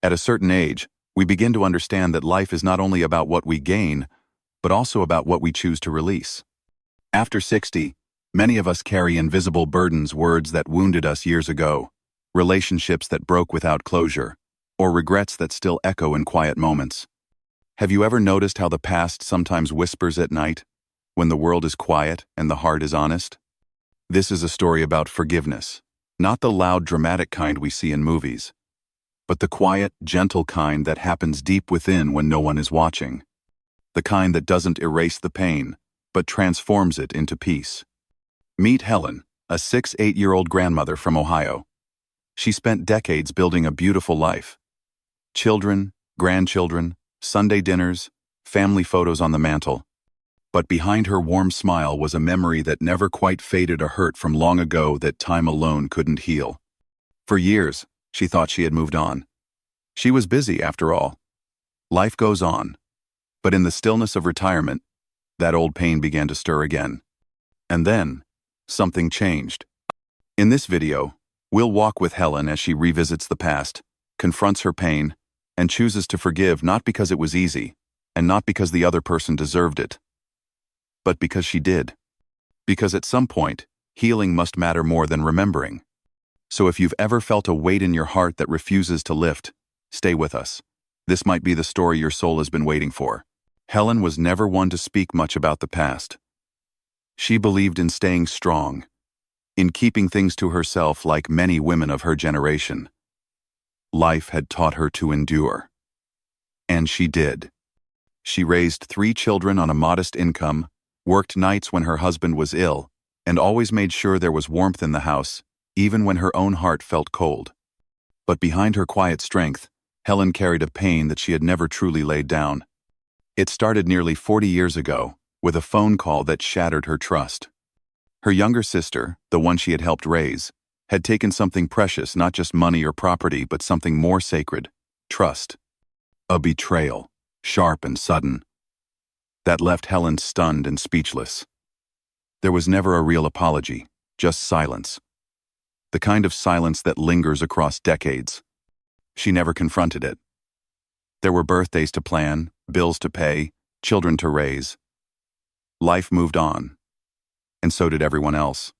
At a certain age, we begin to understand that life is not only about what we gain, but also about what we choose to release. After 60, many of us carry invisible burdens, words that wounded us years ago, relationships that broke without closure, or regrets that still echo in quiet moments. Have you ever noticed how the past sometimes whispers at night, when the world is quiet and the heart is honest? This is a story about forgiveness, not the loud, dramatic kind we see in movies, but the quiet, gentle kind that happens deep within when no one is watching. The kind that doesn't erase the pain, but transforms it into peace. Meet Helen, a 8-year-old grandmother from Ohio. She spent decades building a beautiful life. Children, grandchildren, Sunday dinners, family photos on the mantle. But behind her warm smile was a memory that never quite faded, a hurt from long ago that time alone couldn't heal. For years, she thought she had moved on. She was busy, after all. Life goes on. But in the stillness of retirement, that old pain began to stir again. And then, something changed. In this video, we'll walk with Helen as she revisits the past, confronts her pain, and chooses to forgive, not because it was easy, and not because the other person deserved it, but because she did. Because at some point, healing must matter more than remembering. So if you've ever felt a weight in your heart that refuses to lift, stay with us. This might be the story your soul has been waiting for. Helen was never one to speak much about the past. She believed in staying strong, in keeping things to herself like many women of her generation. Life had taught her to endure. And she did. She raised 3 children on a modest income, worked nights when her husband was ill, and always made sure there was warmth in the house, even when her own heart felt cold. But behind her quiet strength, Helen carried a pain that she had never truly laid down. It started nearly 40 years ago, with a phone call that shattered her trust. Her younger sister, the one she had helped raise, had taken something precious, not just money or property, but something more sacred: trust. A betrayal, sharp and sudden, that left Helen stunned and speechless. There was never a real apology, just silence. The kind of silence that lingers across decades. She never confronted it. There were birthdays to plan, bills to pay, children to raise. Life moved on, and so did everyone else.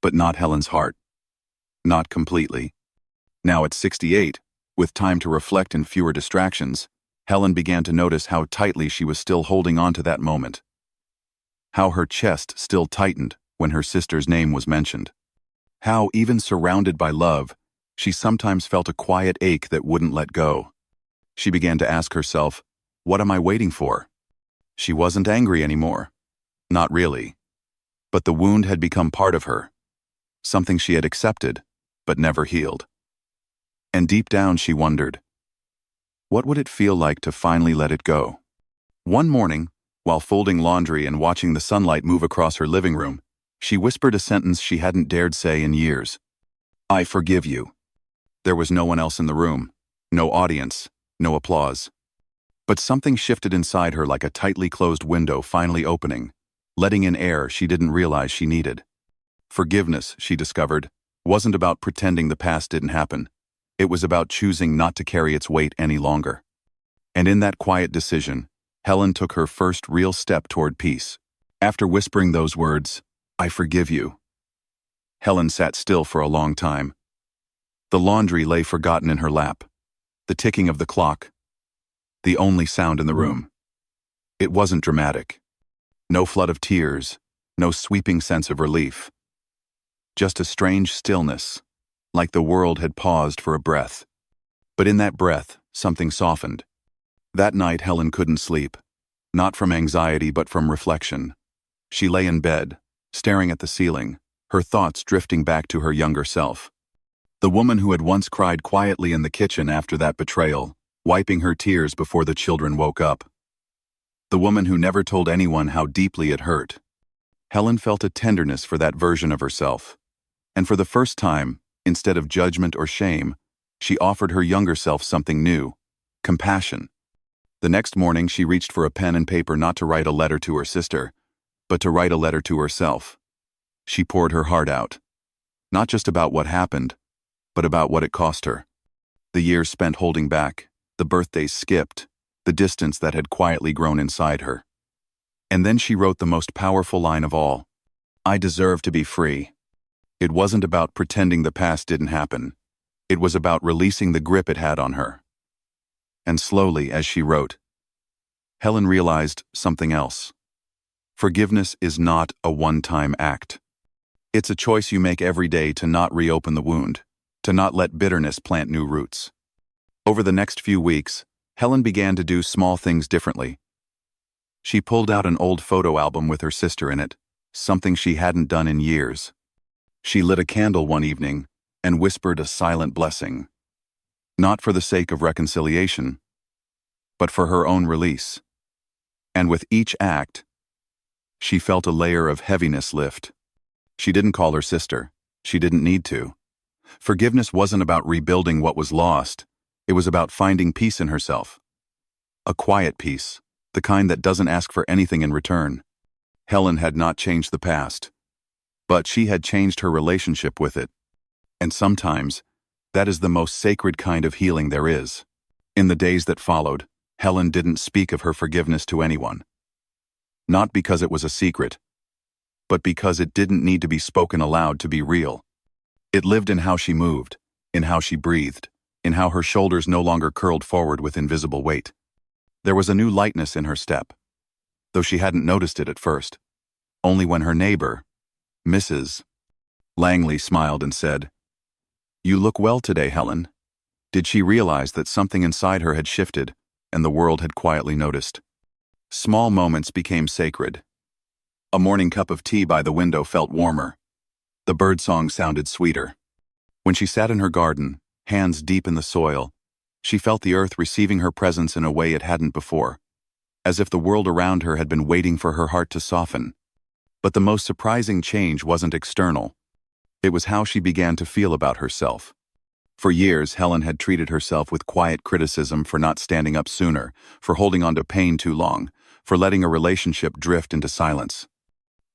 But not Helen's heart. Not completely. Now at 68, with time to reflect and fewer distractions, Helen began to notice how tightly she was still holding on to that moment. How her chest still tightened when her sister's name was mentioned. How, even surrounded by love, she sometimes felt a quiet ache that wouldn't let go. She began to ask herself, what am I waiting for? She wasn't angry anymore. Not really. But the wound had become part of her. Something she had accepted, but never healed. And deep down she wondered, what would it feel like to finally let it go? One morning, while folding laundry and watching the sunlight move across her living room, she whispered a sentence she hadn't dared say in years. I forgive you. There was no one else in the room, no audience, no applause. But something shifted inside her, like a tightly closed window finally opening, letting in air she didn't realize she needed. Forgiveness, she discovered, wasn't about pretending the past didn't happen. It was about choosing not to carry its weight any longer. And in that quiet decision, Helen took her first real step toward peace. After whispering those words, I forgive you, Helen sat still for a long time. The laundry lay forgotten in her lap. The ticking of the clock. The only sound in the room. It wasn't dramatic. No flood of tears, no sweeping sense of relief. Just a strange stillness, like the world had paused for a breath. But in that breath, something softened. That night Helen couldn't sleep, not from anxiety but from reflection. She lay in bed, staring at the ceiling, her thoughts drifting back to her younger self. The woman who had once cried quietly in the kitchen after that betrayal, wiping her tears before the children woke up. The woman who never told anyone how deeply it hurt. Helen felt a tenderness for that version of herself. And for the first time, instead of judgment or shame, she offered her younger self something new: compassion. The next morning she reached for a pen and paper, not to write a letter to her sister, but to write a letter to herself. She poured her heart out. Not just about what happened, but about what it cost her. The years spent holding back, the birthdays skipped, the distance that had quietly grown inside her. And then she wrote the most powerful line of all. I deserve to be free. It wasn't about pretending the past didn't happen. It was about releasing the grip it had on her. And slowly, as she wrote, Helen realized something else. Forgiveness is not a one-time act. It's a choice you make every day to not reopen the wound, to not let bitterness plant new roots. Over the next few weeks, Helen began to do small things differently. She pulled out an old photo album with her sister in it, something she hadn't done in years. She lit a candle one evening and whispered a silent blessing. Not for the sake of reconciliation, but for her own release. And with each act, she felt a layer of heaviness lift. She didn't call her sister. She didn't need to. Forgiveness wasn't about rebuilding what was lost. It was about finding peace in herself. A quiet peace, the kind that doesn't ask for anything in return. Helen had not changed the past, but she had changed her relationship with it. And sometimes, that is the most sacred kind of healing there is. In the days that followed, Helen didn't speak of her forgiveness to anyone. Not because it was a secret, but because it didn't need to be spoken aloud to be real. It lived in how she moved, in how she breathed, in how her shoulders no longer curled forward with invisible weight. There was a new lightness in her step, though she hadn't noticed it at first. Only when her neighbor, Mrs. Langley, smiled and said, "You look well today, Helen," did she realize that something inside her had shifted and the world had quietly noticed. Small moments became sacred. A morning cup of tea by the window felt warmer. The birdsong sounded sweeter. When she sat in her garden, hands deep in the soil, she felt the earth receiving her presence in a way it hadn't before, as if the world around her had been waiting for her heart to soften. But the most surprising change wasn't external. It was how she began to feel about herself. For years, Helen had treated herself with quiet criticism for not standing up sooner, for holding on to pain too long, for letting a relationship drift into silence.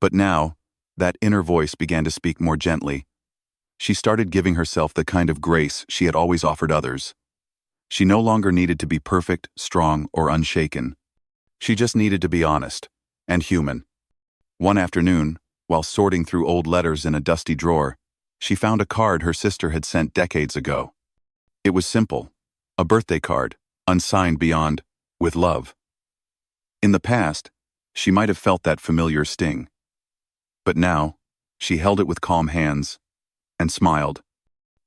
But now, that inner voice began to speak more gently. She started giving herself the kind of grace she had always offered others. She no longer needed to be perfect, strong, or unshaken. She just needed to be honest and human. One afternoon, while sorting through old letters in a dusty drawer, she found a card her sister had sent decades ago. It was simple, a birthday card, unsigned beyond, "With love." In the past, she might have felt that familiar sting. But now, she held it with calm hands and smiled.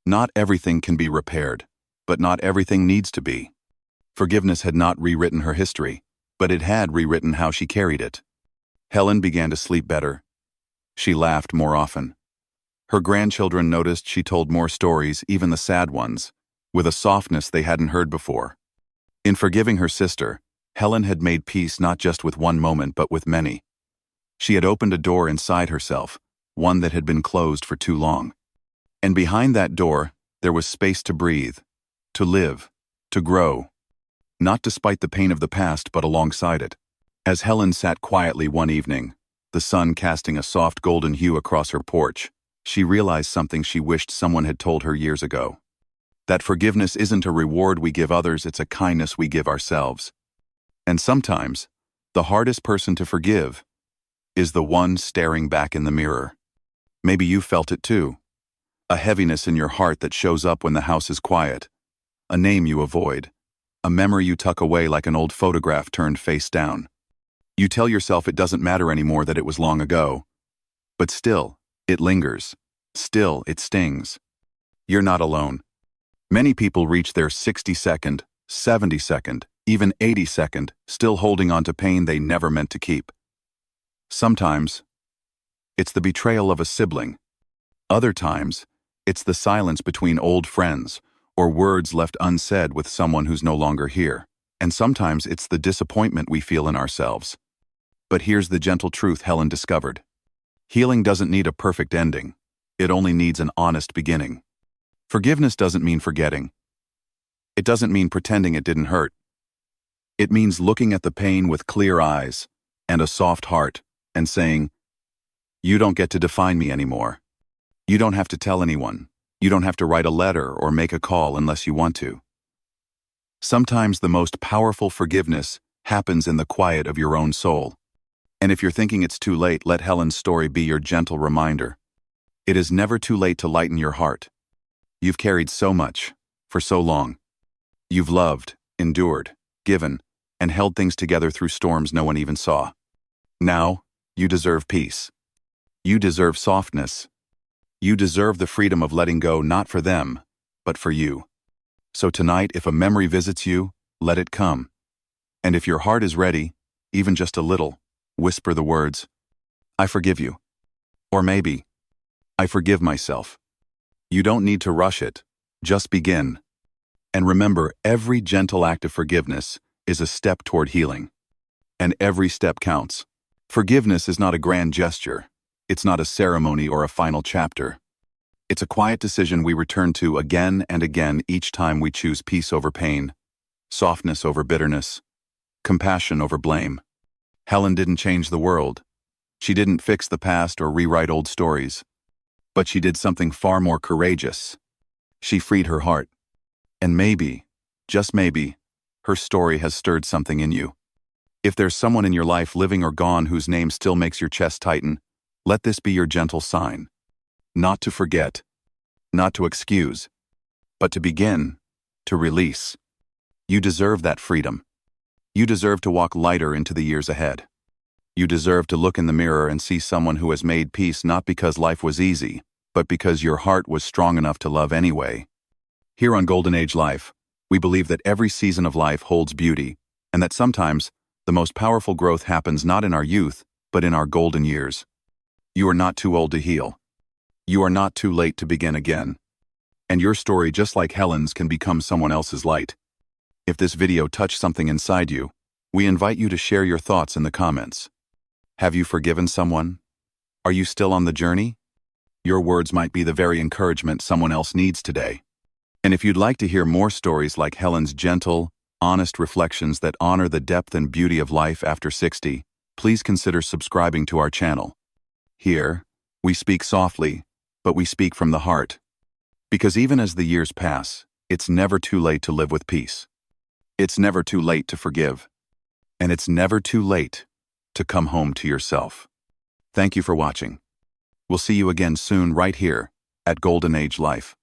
Not everything can be repaired, but not everything needs to be. Forgiveness had not rewritten her history, but it had rewritten how she carried it. Helen began to sleep better. She laughed more often. Her grandchildren noticed she told more stories, even the sad ones, with a softness they hadn't heard before. In forgiving her sister, Helen had made peace not just with one moment but with many. She had opened a door inside herself, one that had been closed for too long. And behind that door, there was space to breathe, to live, to grow. Not despite the pain of the past, but alongside it. As Helen sat quietly one evening, the sun casting a soft golden hue across her porch, she realized something she wished someone had told her years ago. That forgiveness isn't a reward we give others, it's a kindness we give ourselves. And sometimes, the hardest person to forgive is the one staring back in the mirror. Maybe you felt it too. A heaviness in your heart that shows up when the house is quiet. A name you avoid. A memory you tuck away like an old photograph turned face down. You tell yourself it doesn't matter anymore, that it was long ago. But still, it lingers. Still, it stings. You're not alone. Many people reach their 60-second, 70-second, even 80-second, still holding on to pain they never meant to keep. Sometimes, it's the betrayal of a sibling. Other times, it's the silence between old friends, or words left unsaid with someone who's no longer here. And sometimes it's the disappointment we feel in ourselves. But here's the gentle truth Helen discovered. Healing doesn't need a perfect ending. It only needs an honest beginning. Forgiveness doesn't mean forgetting. It doesn't mean pretending it didn't hurt. It means looking at the pain with clear eyes and a soft heart and saying, "You don't get to define me anymore. You don't have to tell anyone. You don't have to write a letter or make a call unless you want to. Sometimes the most powerful forgiveness happens in the quiet of your own soul. And if you're thinking it's too late, let Helen's story be your gentle reminder. It is never too late to lighten your heart. You've carried so much, for so long. You've loved, endured, given, and held things together through storms no one even saw. Now, you deserve peace. You deserve softness. You deserve the freedom of letting go, not for them, but for you. So tonight, if a memory visits you, let it come. And if your heart is ready, even just a little, whisper the words, "I forgive you." Or maybe, "I forgive myself." You don't need to rush it. Just begin. And remember, every gentle act of forgiveness is a step toward healing. And every step counts. Forgiveness is not a grand gesture. It's not a ceremony or a final chapter. It's a quiet decision we return to again and again each time we choose peace over pain, softness over bitterness, compassion over blame. Helen didn't change the world. She didn't fix the past or rewrite old stories. But she did something far more courageous. She freed her heart. And maybe, just maybe, her story has stirred something in you. If there's someone in your life, living or gone, whose name still makes your chest tighten, let this be your gentle sign. Not to forget, not to excuse, but to begin, to release. You deserve that freedom. You deserve to walk lighter into the years ahead. You deserve to look in the mirror and see someone who has made peace, not because life was easy, but because your heart was strong enough to love anyway. Here on Golden Age Life, we believe that every season of life holds beauty, and that sometimes the most powerful growth happens not in our youth, but in our golden years. You are not too old to heal. You are not too late to begin again. And your story, just like Helen's, can become someone else's light. If this video touched something inside you, we invite you to share your thoughts in the comments. Have you forgiven someone? Are you still on the journey? Your words might be the very encouragement someone else needs today. And if you'd like to hear more stories like Helen's gentle, honest reflections that honor the depth and beauty of life after 60, please consider subscribing to our channel. Here, we speak softly, but we speak from the heart. Because even as the years pass, it's never too late to live with peace. It's never too late to forgive. And it's never too late to come home to yourself. Thank you for watching. We'll see you again soon right here at Golden Age Life.